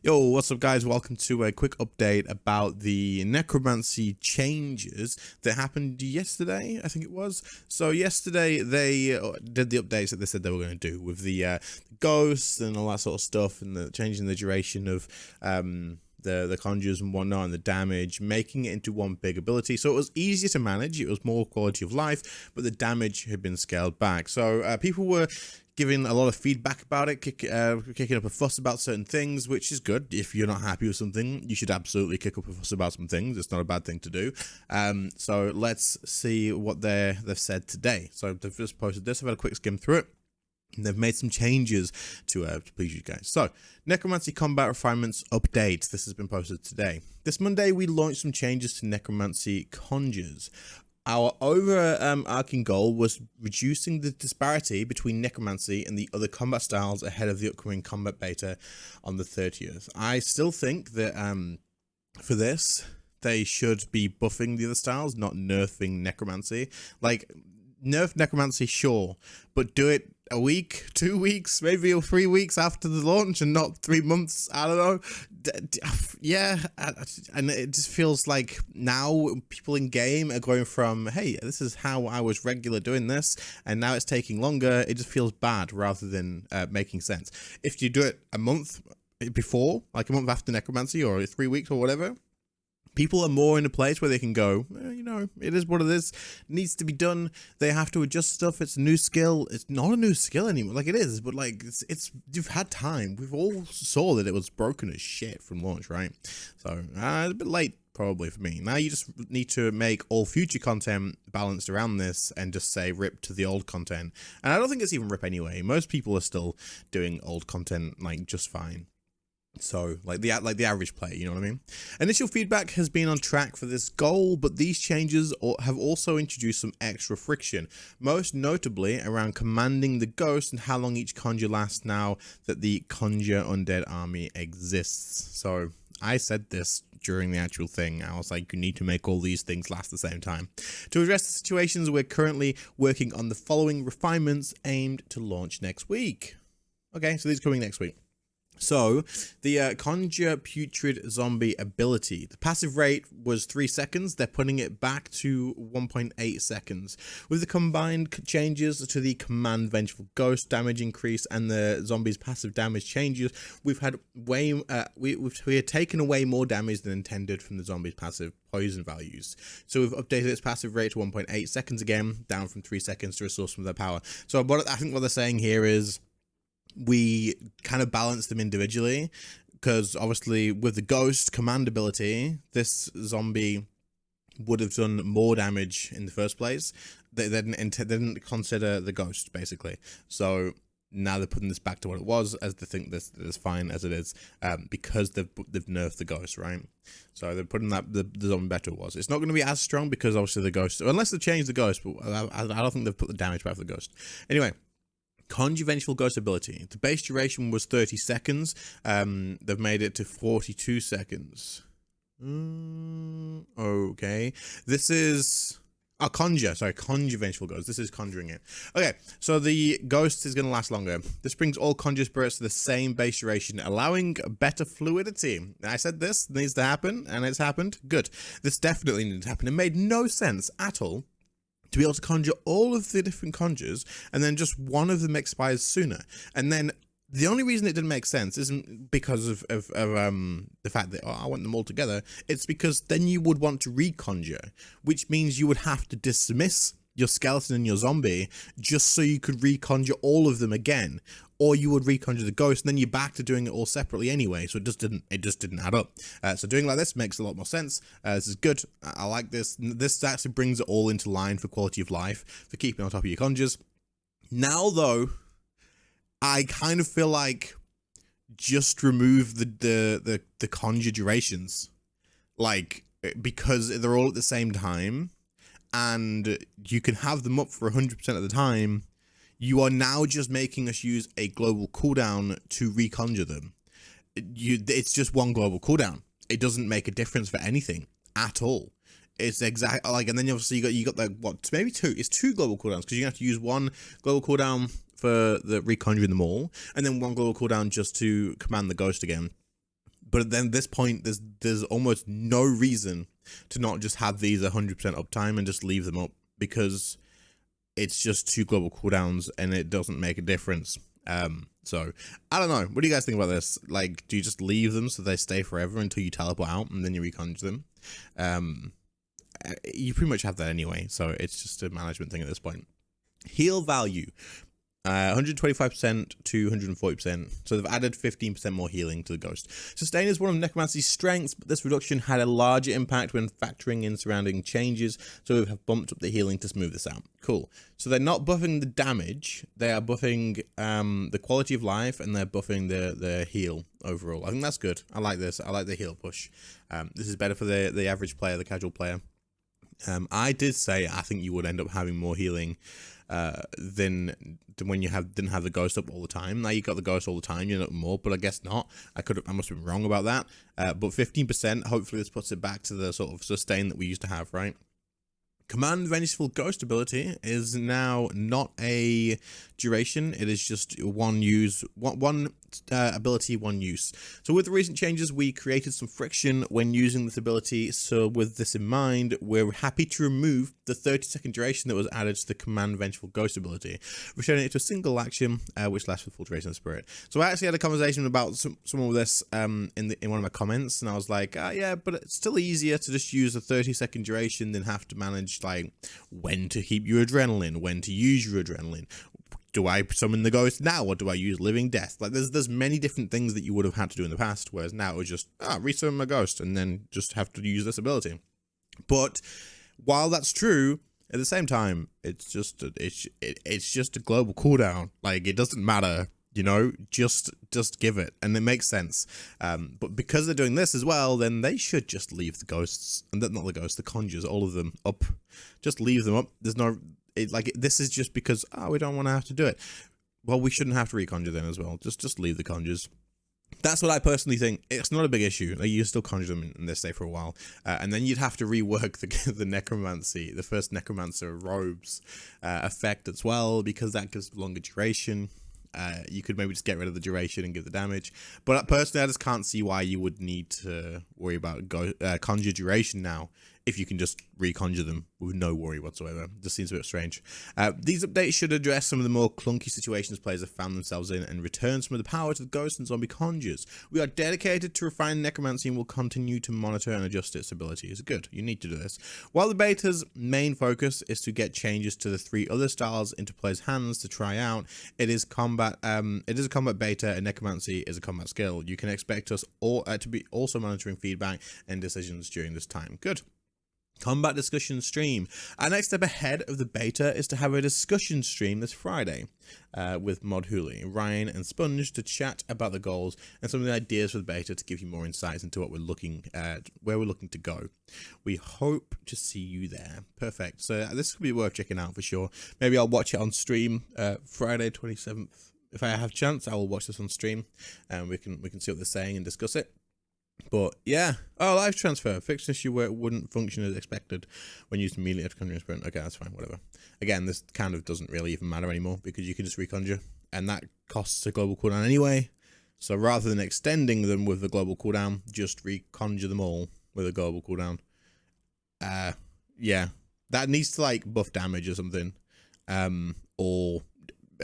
Yo, what's up guys? Welcome to a quick update about the Necromancy changes that happened yesterday, I think it was. So yesterday they did the updates that they said they were going to do with the ghosts and all that sort of stuff, and the changing the duration of the Conjures and whatnot, and the damage, making it into one big ability. So it was easier to manage, it was more quality of life, but the damage had been scaled back. So people were giving a lot of feedback about it, kicking up a fuss about certain things, which is good. If you're not happy with something, you should absolutely kick up a fuss about some things. It's not a bad thing to do. So let's see what they've said today. So they've just posted this. I've had a quick skim through it, and they've made some changes to please you guys. So, Necromancy Combat Refinements Update. This has been posted today. This Monday, we launched some changes to Necromancy Conjures. Our overarching goal was reducing the disparity between Necromancy and the other combat styles ahead of the upcoming combat beta on the 30th. I still think that for this, they should be buffing the other styles, not nerfing Necromancy. Like, nerf Necromancy, sure, but do it a week, 2 weeks, maybe 3 weeks after the launch, and not 3 months. I don't know. Yeah, and it just feels like now people in game are going from, hey, this is how I was regular doing this, and now it's taking longer. It just feels bad rather than making sense. If you do it a month before, like a month after Necromancy, or 3 weeks or whatever, people are more in a place where they can go, you know, it is what it is. It needs to be done. They have to adjust stuff. It's a new skill. It's not a new skill anymore. Like, it is, but like it's you've had time. We've all saw that it was broken as shit from launch, right? So it's a bit late probably for me. Now you just need to make all future content balanced around this and just say rip to the old content. And I don't think it's even rip anyway. Most people are still doing old content like just fine. So, like the average player, you know what I mean? Initial feedback has been on track for this goal, but these changes have also introduced some extra friction, most notably around commanding the ghost and how long each conjure lasts now that the Conjure Undead army exists. So, I said this during the actual thing. I was like, you need to make all these things last at the same time. To address the situations, we're currently working on the following refinements aimed to launch next week. Okay, so these are coming next week. So, the Conjure Putrid Zombie ability. The passive rate was 3 seconds. They're putting it back to 1.8 seconds. With the combined changes to the Command Vengeful Ghost damage increase and the zombie's passive damage changes, we've had we had taken away more damage than intended from the zombie's passive poison values. So we've updated its passive rate to 1.8 seconds again, down from 3 seconds to restore some of their power. So I think what they're saying here is, we kind of balance them individually, because obviously with the ghost command ability, this zombie would have done more damage in the first place. They didn't consider the ghost, basically. So now they're putting this back to what it was, as they think this is fine as it is, because they've nerfed the ghost, right? So they're putting that the zombie better it was. It's not going to be as strong because obviously the ghost, unless they change the ghost, but I don't think they've put the damage back for the ghost. Anyway, Conjure Vengeful Ghost ability. The base duration was 30 seconds. They've made it to 42 seconds. Okay. This is... Oh, Conjure Vengeful Ghost. This is conjuring it. Okay, so the ghost is going to last longer. This brings all Conjure spirits to the same base duration, allowing better fluidity. I said this needs to happen, and it's happened. Good. This definitely needed to happen. It made no sense at all to be able to conjure all of the different conjures, and then just one of them expires sooner. And then the only reason it didn't make sense isn't because of the fact that, oh, I want them all together. It's because then you would want to reconjure, which means you would have to dismiss your skeleton and your zombie just so you could reconjure all of them again. Or you would reconjure the ghost, and then you're back to doing it all separately anyway. So it just didn't add up. So doing it like this makes a lot more sense. This is good. I like this. This actually brings it all into line for quality of life, for keeping on top of your conjures. Now though, I kind of feel like just remove the conjure durations, like, because they're all at the same time, and you can have them up for 100% of the time. You are now just making us use a global cooldown to reconjure them. It's just one global cooldown. It doesn't make a difference for anything at all. It's exact, like, and then obviously you got like, what, maybe two. It's 2 global cooldowns, because you have to use one global cooldown for the reconjuring them all, and then one global cooldown just to command the ghost again. But then at this point, there's almost no reason to not just have these 100% uptime and just leave them up, because it's just 2 global cooldowns and it doesn't make a difference. So I don't know. What do you guys think about this? Like, do you just leave them so they stay forever until you teleport out and then you reconjure them? You pretty much have that anyway, so it's just a management thing at this point. Heal value. 125% to 140%, so they've added 15% more healing to the ghost. Sustain is one of Necromancy's strengths, but this reduction had a larger impact when factoring in surrounding changes, so we have bumped up the healing to smooth this out. Cool. So they're not buffing the damage, they are buffing the quality of life, and they're buffing the heal overall. I think that's good. I like this. I like the heal push. This is better for the average player, the casual player. I did say I think you would end up having more healing than when you didn't have the ghost up all the time. Now you got the ghost all the time, you end up more, but I guess not. I must have been wrong about that. But 15%, hopefully this puts it back to the sort of sustain that we used to have, right? Command Vengeful Ghost ability is now not a duration, it is just one ability, one use. So with the recent changes, we created some friction when using this ability, so with this in mind, we're happy to remove the 30-second duration that was added to the Command Vengeful Ghost ability, returning it to a single action, which lasts for full duration of spirit. So I actually had a conversation about some of this in one of my comments, and I was like, yeah, but it's still easier to just use a 30-second duration than have to manage like when to keep your adrenaline, when to use your adrenaline. Do I summon the ghost now, or do I use living death? Like there's many different things that you would have had to do in the past, whereas now it was just resummon my ghost and then just have to use this ability. But while that's true, at the same time, it's just a global cooldown. Like it doesn't matter, you know, just give it, and it makes sense. But because they're doing this as well, then they should just leave the ghosts, and not the ghosts, the conjures, all of them up. Just leave them up. There's no this is just because we don't want to have to do it. Well, we shouldn't have to reconjure then as well. Just leave the conjures. That's what I personally think. It's not a big issue. Like you still conjure them and they stay for a while, and then you'd have to rework the necromancy, the first necromancer robes effect as well, because that gives longer duration. You could maybe just get rid of the duration and give the damage, but personally I just can't see why you would need to worry about conjure duration now if you can just reconjure them with no worry whatsoever. Just seems a bit strange. These updates should address some of the more clunky situations players have found themselves in and return some of the power to the ghost and zombie conjures. We are dedicated to refine necromancy and will continue to monitor and adjust its abilities. Good, you need to do this. While the beta's main focus is to get changes to the 3 other styles into players' hands to try out, it is a combat beta, and necromancy is a combat skill. You can expect us all to be also monitoring feedback and decisions during this time. Good. Combat discussion stream. Our next step ahead of the beta is to have a discussion stream this Friday with Mod Hooli, Ryan and Sponge to chat about the goals and some of the ideas for the beta to give you more insights into what we're looking at, where we're looking to go. We hope to see you there. Perfect. So this could be worth checking out for sure. Maybe I'll watch it on stream Friday 27th. If I have a chance, I will watch this on stream and we can see what they're saying and discuss it. But yeah, live transfer. Fixed issue where it wouldn't function as expected when used immediately after conjuring sprint. Okay, that's fine, whatever. Again, this kind of doesn't really even matter anymore because you can just reconjure, and that costs a global cooldown anyway. So rather than extending them with the global cooldown, just reconjure them all with a global cooldown. Yeah, that needs to like buff damage or something, or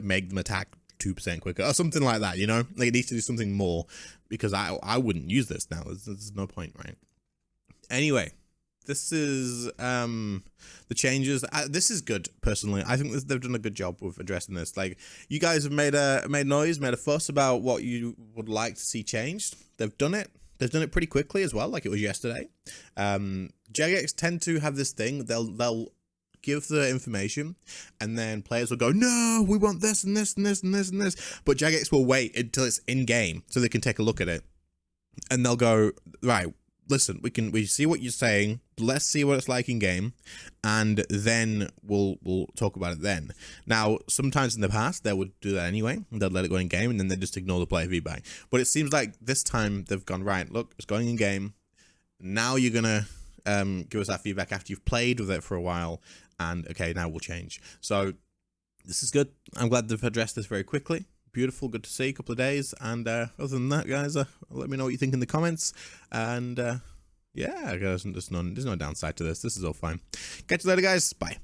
make them attack 2% quicker or something like that, you know? Like it needs to do something more, because I wouldn't use this now. There's no point, right? Anyway, this is the changes. This is good, personally. I think they've done a good job with addressing this. Like, you guys have made noise, made a fuss about what you would like to see changed. They've done it. They've done it pretty quickly as well, like it was yesterday. Jagex tend to have this thing. They'll give the information, and then players will go, no, we want this and this and this and this and this. But Jagex will wait until it's in game so they can take a look at it, and they'll go, right, listen, we see what you're saying, let's see what it's like in game, and then we'll talk about it then. Now, sometimes in the past they would do that anyway, they'll let it go in game, and then they just ignore the player feedback. But it seems like this time they've gone, right, look, it's going in game, now you're gonna give us that feedback after you've played with it for a while, and okay, now we'll change. So this is good. I'm glad they've addressed this very quickly, beautiful, good to see, a couple of days. And other than that, guys, let me know what you think in the comments. And yeah, there's no downside to this. This is all fine. Catch you later, guys. Bye.